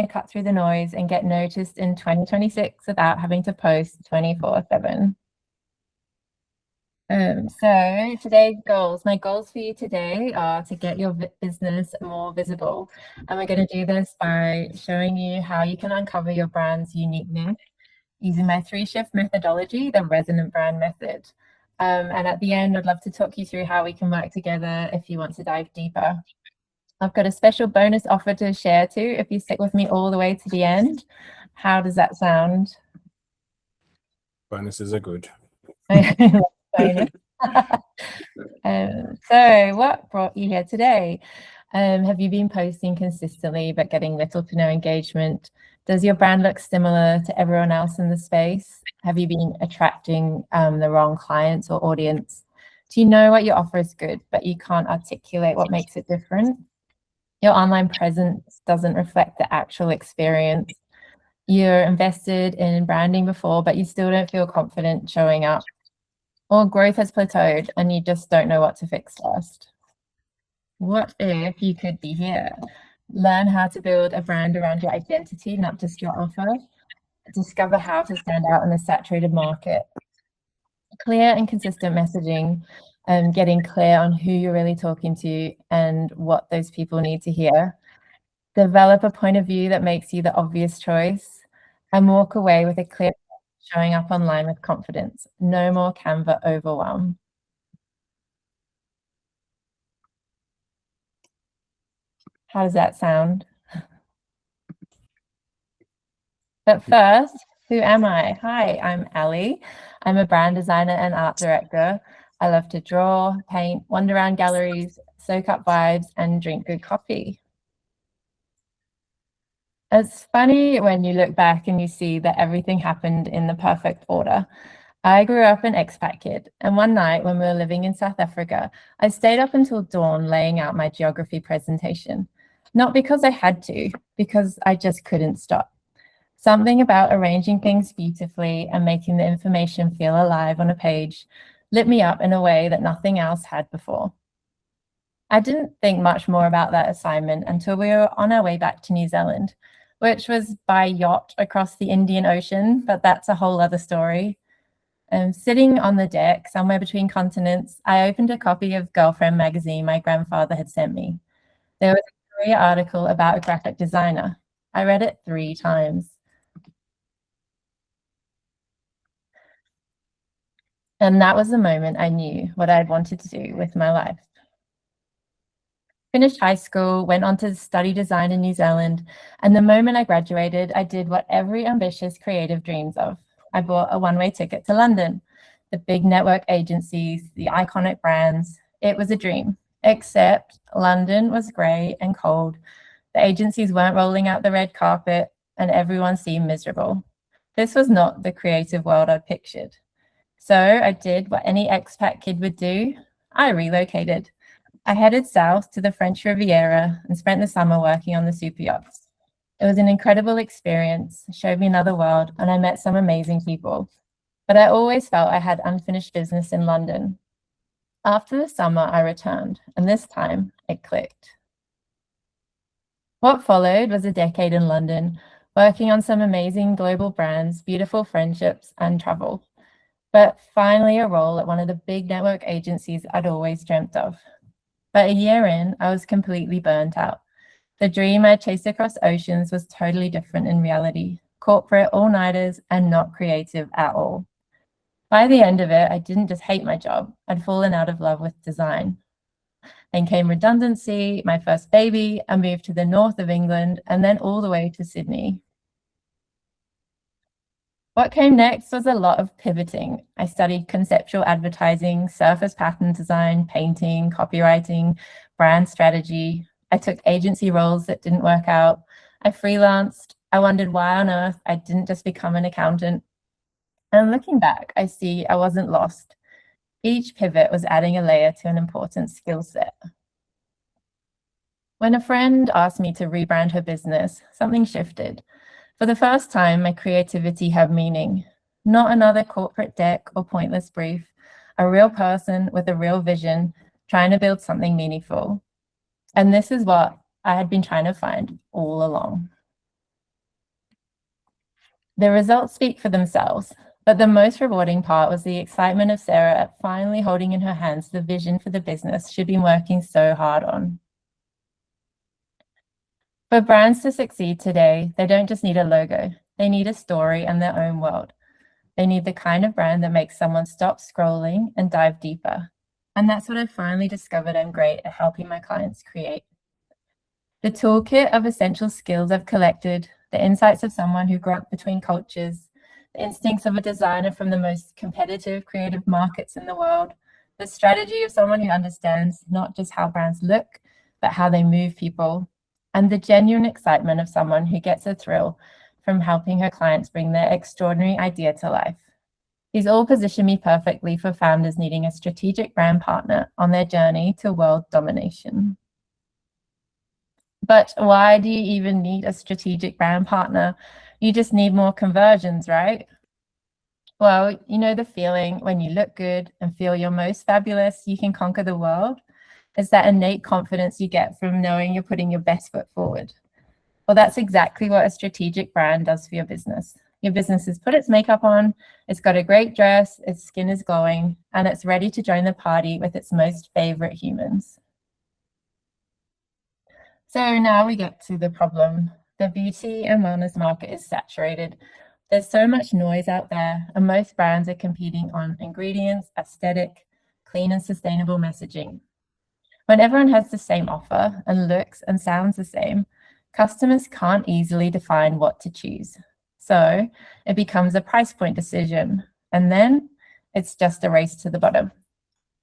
cut through the noise and get noticed in 2026 without having to post 24/7. So today's goals, my goals for you today are to get your business more visible. And we're going to do this by showing you how you can uncover your brand's uniqueness using my 3-shift methodology, the resonant brand method. And at the end, I'd love to talk you through how we can work together if you want to dive deeper. I've got a special bonus offer to share too if you stick with me all the way to the end. How does that sound? Bonuses are good. Bonus. So what brought you here today? Have you been posting consistently but getting little to no engagement? Does your brand look similar to everyone else in the space? Have you been attracting the wrong clients or audience? Do you know what your offer is good, but you can't articulate what makes it different? Your online presence doesn't reflect the actual experience. You're invested in branding before, but you still don't feel confident showing up. Or growth has plateaued and you just don't know what to fix first. What if you could be here? Learn how to build a brand around your identity, not just your offer. Discover how to stand out in a saturated market. Clear and consistent messaging, getting clear on who you're really talking to and what those people need to hear. Develop a point of view that makes you the obvious choice and walk away with a clear showing up online with confidence. No more Canva overwhelm. How does that sound? But first, who am I? Hi, I'm Ali. I'm a brand designer and art director. I love to draw, paint, wander around galleries, soak up vibes, and drink good coffee. It's funny when you look back and you see that everything happened in the perfect order. I grew up an expat kid, and one night when we were living in South Africa, I stayed up until dawn laying out my geography presentation. Not because I had to, because I just couldn't stop. Something about arranging things beautifully and making the information feel alive on a page lit me up in a way that nothing else had before. I didn't think much more about that assignment until we were on our way back to New Zealand, which was by yacht across the Indian Ocean, but that's a whole other story. Sitting on the deck, somewhere between continents, I opened a copy of Girlfriend magazine my grandfather had sent me. There was a career article about a graphic designer. I read it 3 times. And that was the moment I knew what I'd wanted to do with my life. Finished high school, went on to study design in New Zealand, and the moment I graduated, I did what every ambitious creative dreams of. I bought a one-way ticket to London, the big network agencies, the iconic brands. It was a dream, except London was grey and cold. The agencies weren't rolling out the red carpet, and everyone seemed miserable. This was not the creative world I'd pictured. So I did what any expat kid would do. I relocated. I headed south to the French Riviera and spent the summer working on the super yachts. It was an incredible experience, showed me another world, and I met some amazing people. But I always felt I had unfinished business in London. After the summer, I returned, and this time it clicked. What followed was a decade in London, working on some amazing global brands, beautiful friendships, and travel. But finally a role at one of the big network agencies I'd always dreamt of. But a year in, I was completely burnt out. The dream I chased across oceans was totally different in reality. Corporate, all-nighters, and not creative at all. By the end of it, I didn't just hate my job, I'd fallen out of love with design. Then came redundancy, my first baby, a move to the north of England, and then all the way to Sydney. What came next was a lot of pivoting. I studied conceptual advertising, surface pattern design, painting, copywriting, brand strategy. I took agency roles that didn't work out. I freelanced. I wondered why on earth I didn't just become an accountant. And looking back, I see I wasn't lost. Each pivot was adding a layer to an important skill set. When a friend asked me to rebrand her business, something shifted. For the first time, my creativity had meaning. Not another corporate deck or pointless brief, a real person with a real vision, trying to build something meaningful. And this is what I had been trying to find all along. The results speak for themselves, but the most rewarding part was the excitement of Sarah at finally holding in her hands the vision for the business she'd been working so hard on. For brands to succeed today, they don't just need a logo, they need a story and their own world. They need the kind of brand that makes someone stop scrolling and dive deeper. And that's what I finally discovered I'm great at helping my clients create. The toolkit of essential skills I've collected, the insights of someone who grew up between cultures, the instincts of a designer from the most competitive creative markets in the world, the strategy of someone who understands not just how brands look, but how they move people, and the genuine excitement of someone who gets a thrill from helping her clients bring their extraordinary idea to life. These all position me perfectly for founders needing a strategic brand partner on their journey to world domination. But why do you even need a strategic brand partner? You just need more conversions, right? Well, you know the feeling when you look good and feel your most fabulous, you can conquer the world? It's that innate confidence you get from knowing you're putting your best foot forward. Well, that's exactly what a strategic brand does for your business. Your business has put its makeup on, it's got a great dress, its skin is glowing, and it's ready to join the party with its most favorite humans. So now we get to the problem. The beauty and wellness market is saturated. There's so much noise out there, and most brands are competing on ingredients, aesthetic, clean and sustainable messaging. When everyone has the same offer and looks and sounds the same, customers can't easily define what to choose. So it becomes a price point decision, and then it's just a race to the bottom.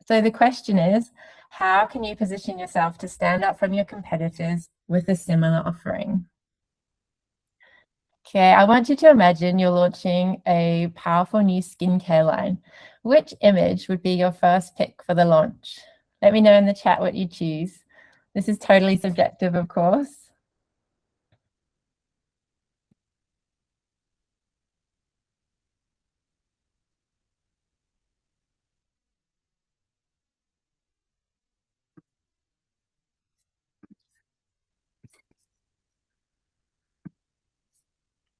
So the question is, how can you position yourself to stand out from your competitors with a similar offering? Okay, I want you to imagine you're launching a powerful new skincare line. Which image would be your first pick for the launch? Let me know in the chat what you choose. This is totally subjective, of course.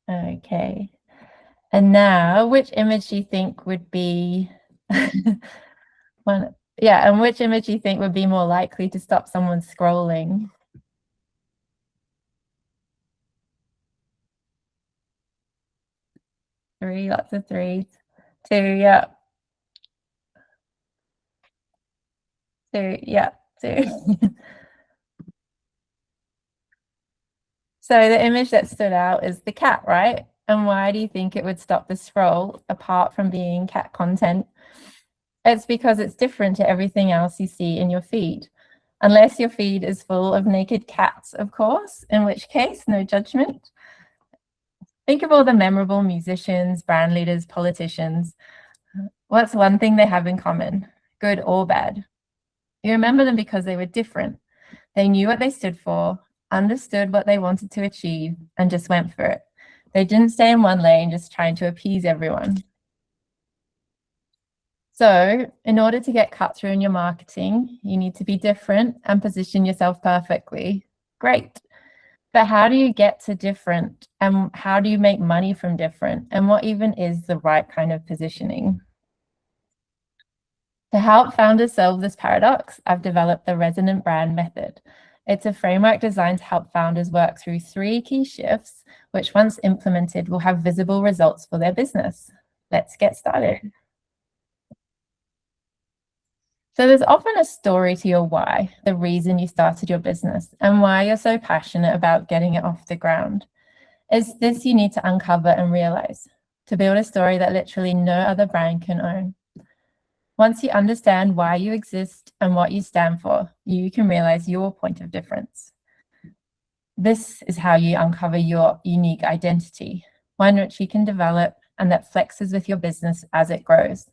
Okay. And now, which image do you think would be one? Yeah, and which image do you think would be more likely to stop someone scrolling? 3, lots of 3s. 2, yeah. 2, yeah. 2. So the image that stood out is the cat, right? And why do you think it would stop the scroll apart from being cat content? It's because it's different to everything else you see in your feed. Unless your feed is full of naked cats, of course, in which case, no judgment. Think of all the memorable musicians, brand leaders, politicians. What's one thing they have in common, good or bad? You remember them because they were different. They knew what they stood for, understood what they wanted to achieve, and just went for it. They didn't stay in one lane just trying to appease everyone. So, in order to get cut through in your marketing, you need to be different and position yourself perfectly. Great. But how do you get to different? And how do you make money from different? And what even is the right kind of positioning? To help founders solve this paradox, I've developed the Resonant Brand Method. It's a framework designed to help founders work through 3 key shifts, which once implemented will have visible results for their business. Let's get started. So there's often a story to your why, the reason you started your business, and why you're so passionate about getting it off the ground. It's this you need to uncover and realize to build a story that literally no other brand can own. Once you understand why you exist and what you stand for, you can realize your point of difference. This is how you uncover your unique identity, one which you can develop and that flexes with your business as it grows.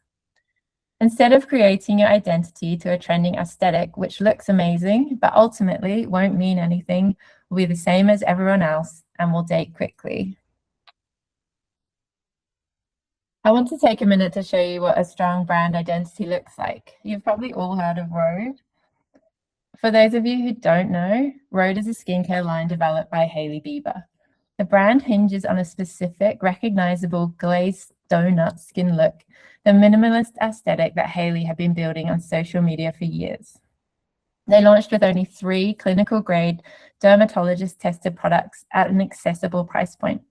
Instead of creating your identity to a trending aesthetic, which looks amazing, but ultimately won't mean anything, will be the same as everyone else and will date quickly. I want to take a minute to show you what a strong brand identity looks like. You've probably all heard of Rhode. For those of you who don't know, Rhode is a skincare line developed by Hailey Bieber. The brand hinges on a specific, recognizable glazed donut skin look, the minimalist aesthetic that Hayley had been building on social media for years. They launched with only 3 clinical-grade, dermatologist-tested products at an accessible price point,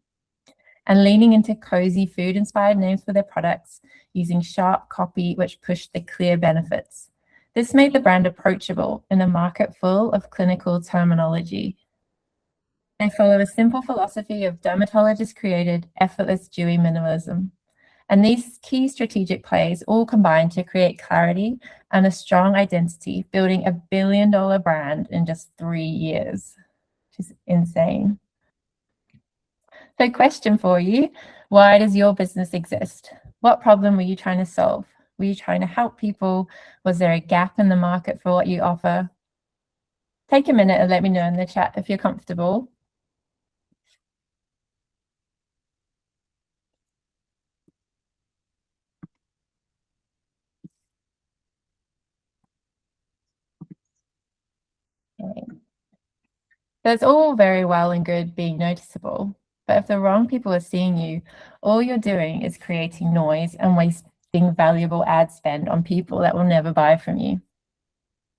and leaning into cozy food-inspired names for their products, using sharp copy which pushed the clear benefits. This made the brand approachable in a market full of clinical terminology. They follow a simple philosophy of dermatologist-created, effortless, dewy minimalism. And these key strategic plays all combine to create clarity and a strong identity, building a billion-dollar brand in just 3 years, which is insane. So question for you, why does your business exist? What problem were you trying to solve? Were you trying to help people? Was there a gap in the market for what you offer? Take a minute and let me know in the chat if you're comfortable. Okay. So it's all very well and good being noticeable, but if the wrong people are seeing you, all you're doing is creating noise and wasting valuable ad spend on people that will never buy from you.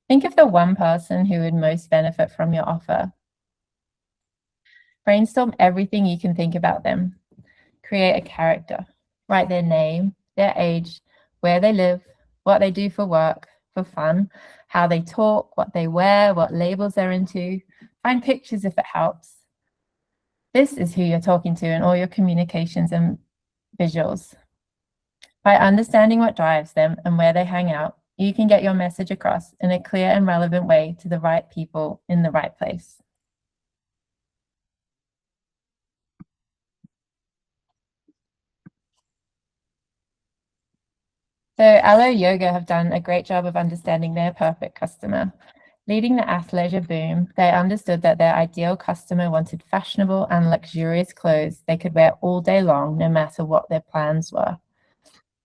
Think of the one person who would most benefit from your offer. Brainstorm everything you can think about them. Create a character. Write their name, their age, where they live, what they do for work, for fun, how they talk, what they wear, what labels they're into. Find pictures if it helps. This is who you're talking to in all your communications and visuals. By understanding what drives them and where they hang out, you can get your message across in a clear and relevant way to the right people in the right place. So Aloe Yoga have done a great job of understanding their perfect customer. Leading the athleisure boom, they understood that their ideal customer wanted fashionable and luxurious clothes they could wear all day long, no matter what their plans were.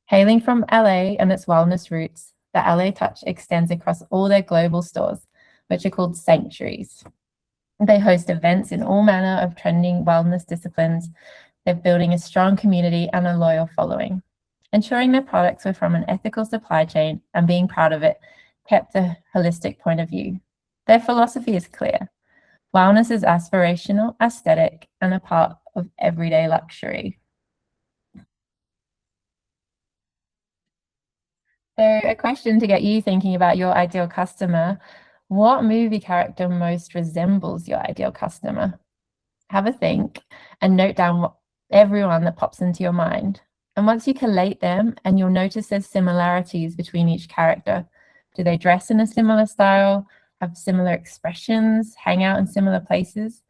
Hailing from LA and its wellness roots, the LA touch extends across all their global stores, which are called sanctuaries. They host events in all manner of trending wellness disciplines. They're building a strong community and a loyal following. Ensuring their products were from an ethical supply chain and being proud of it kept a holistic point of view. Their philosophy is clear. Wellness is aspirational, aesthetic, and a part of everyday luxury. So a question to get you thinking about your ideal customer. What movie character most resembles your ideal customer? Have a think and note down everyone that pops into your mind. And once you collate them, and you'll notice there's similarities between each character. Do they dress in a similar style, have similar expressions, hang out in similar places?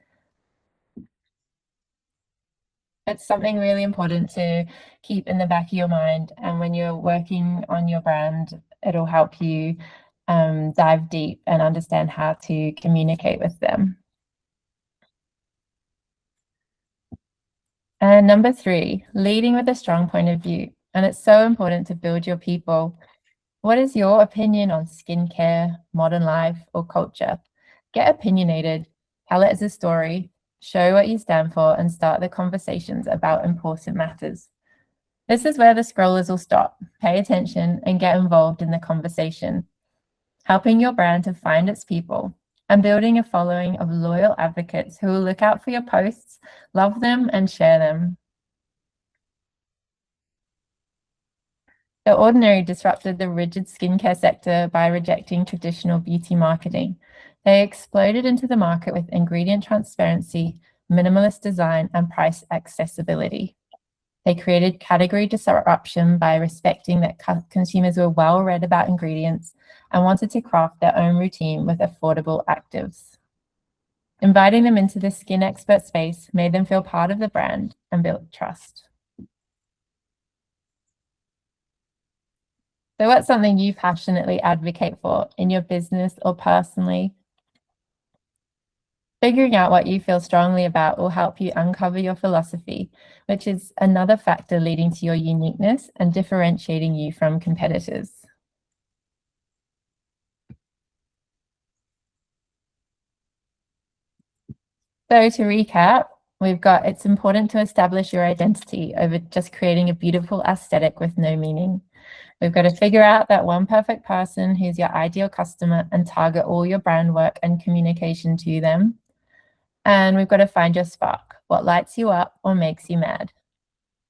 It's something really important to keep in the back of your mind. And when you're working on your brand, it'll help you dive deep and understand how to communicate with them. And number 3, leading with a strong point of view. And it's so important to build your people. What is your opinion on skincare, modern life, or culture? Get opinionated, tell it as a story, show what you stand for, and start the conversations about important matters. This is where the scrollers will stop, pay attention, and get involved in the conversation, helping your brand to find its people and building a following of loyal advocates who will look out for your posts, love them, and share them. The Ordinary disrupted the rigid skincare sector by rejecting traditional beauty marketing. They exploded into the market with ingredient transparency, minimalist design, and price accessibility. They created category disruption by respecting that consumers were well read about ingredients and wanted to craft their own routine with affordable actives. Inviting them into the skin expert space made them feel part of the brand and built trust. So what's something you passionately advocate for in your business or personally? Figuring out what you feel strongly about will help you uncover your philosophy, which is another factor leading to your uniqueness and differentiating you from competitors. So to recap, We've got, it's important to establish your identity over just creating a beautiful aesthetic with no meaning. We've got to figure out that one perfect person who's your ideal customer and target all your brand work and communication to them. And we've got to find your spark, what lights you up or makes you mad.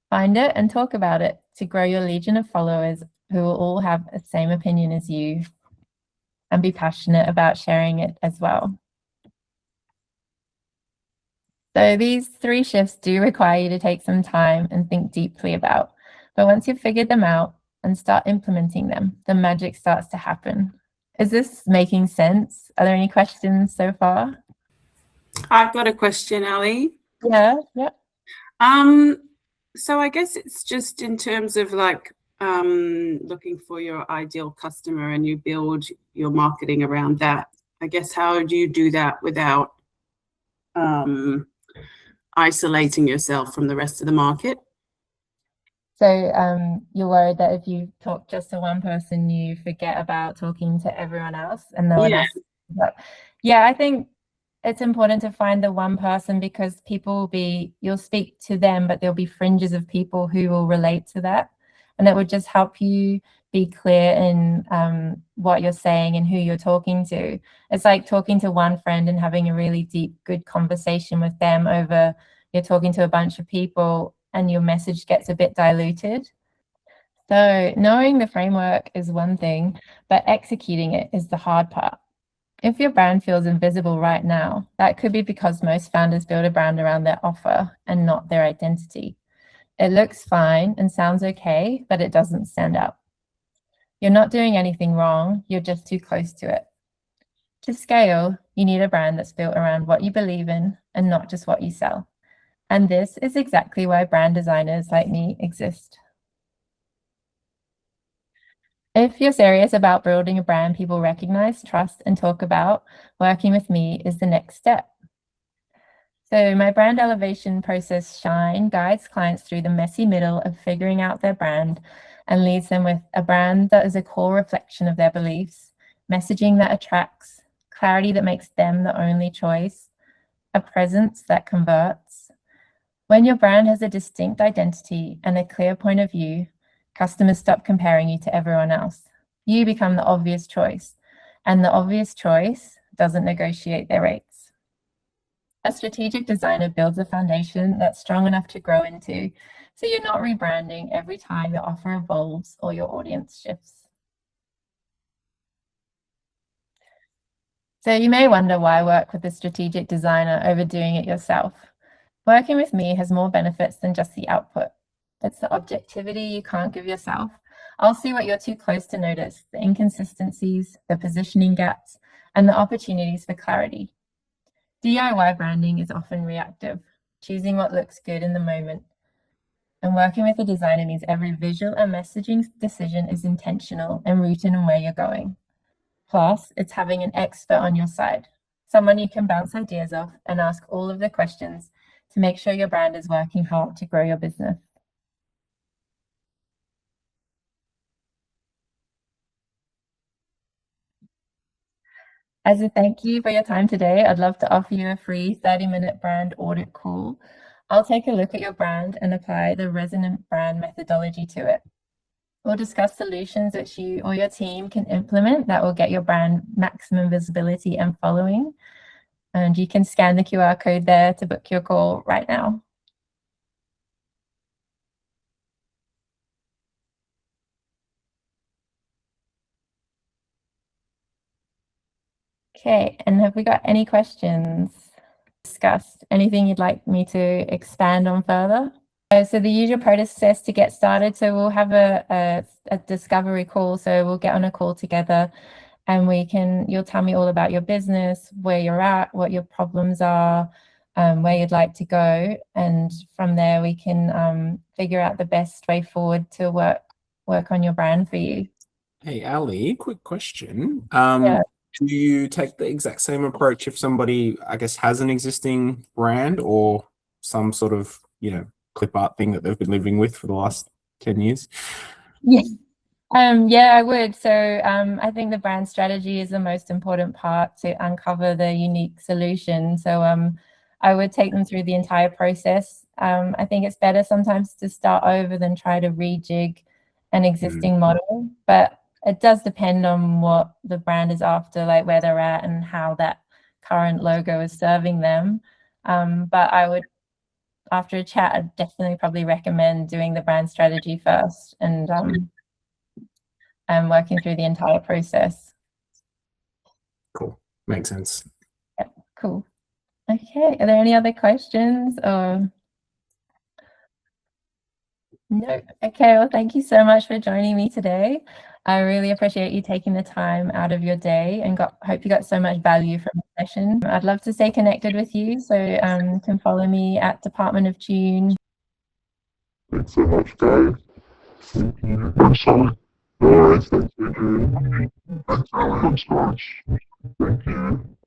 Find it and talk about it to grow your legion of followers who will all have the same opinion as you and be passionate about sharing it as well. So these 3 shifts do require you to take some time and think deeply about, but once you've figured them out and start implementing them, the magic starts to happen. Is this making sense? Are there any questions so far? I've got a question, Ali. Yeah. So I guess it's just in terms of like looking for your ideal customer and you build your marketing around that. I guess how do you do that without isolating yourself from the rest of the market? So you're worried that if you talk just to one person, you forget about talking to everyone else and no one else. Yeah, I think it's important to find the one person because you'll speak to them, but there'll be fringes of people who will relate to that. And it would just help you be clear in what you're saying and who you're talking to. It's like talking to one friend and having a really deep, good conversation with them over you're talking to a bunch of people and your message gets a bit diluted. So knowing the framework is one thing, but executing it is the hard part. If your brand feels invisible right now, that could be because most founders build a brand around their offer and not their identity. It looks fine and sounds okay, but it doesn't stand out. You're not doing anything wrong, you're just too close to it. To scale, you need a brand that's built around what you believe in and not just what you sell. And this is exactly why brand designers like me exist. If you're serious about building a brand people recognize, trust, and talk about, working with me is the next step. So my brand elevation process, Shine, guides clients through the messy middle of figuring out their brand and leaves them with a brand that is a core reflection of their beliefs, messaging that attracts, clarity that makes them the only choice, a presence that converts. When your brand has a distinct identity and a clear point of view, customers stop comparing you to everyone else. You become the obvious choice, and the obvious choice doesn't negotiate their rates. A strategic designer builds a foundation that's strong enough to grow into, so you're not rebranding every time your offer evolves or your audience shifts. So you may wonder why work with a strategic designer over doing it yourself. Working with me has more benefits than just the output. It's the objectivity you can't give yourself. I'll see what you're too close to notice, the inconsistencies, the positioning gaps, and the opportunities for clarity. DIY branding is often reactive, choosing what looks good in the moment. And working with a designer means every visual and messaging decision is intentional and rooted in where you're going. Plus, it's having an expert on your side, someone you can bounce ideas off and ask all of the questions to make sure your brand is working hard to grow your business. As a thank you for your time today, I'd love to offer you a free 30-minute brand audit call. I'll take a look at your brand and apply the resonant brand methodology to it. We'll discuss solutions which you or your team can implement that will get your brand maximum visibility and following. And you can scan the QR code there to book your call right now. Okay, and have we got any questions? Discussed anything you'd like me to expand on further? So the usual process to get started. So we'll have a discovery call. So we'll get on a call together and you'll tell me all about your business, where you're at, what your problems are, where you'd like to go. And from there, we can figure out the best way forward to work on your brand for you. Hey, Ali, quick question. Yeah. Do you take the exact same approach if somebody, I guess, has an existing brand or some sort of, clip art thing that they've been living with for the last 10 years? Yes. Yeah, I would. So I think the brand strategy is the most important part to uncover the unique solution. So I would take them through the entire process. I think it's better sometimes to start over than try to rejig an existing model, but it does depend on what the brand is after, like where they're at and how that current logo is serving them. But I would, after a chat, I'd definitely probably recommend doing the brand strategy first and working through the entire process. Cool. Makes sense. Yep, cool. Okay, are there any other questions or? No. Okay, well, thank you so much for joining me today. I really appreciate you taking the time out of your day and hope you got so much value from the session. I'd love to stay connected with you, so you can follow me at Department of Tune. Thanks so much, guys. Thank you. Thanks, Sally. All right, thanks, Adrian. Thanks, Alex. Thank you.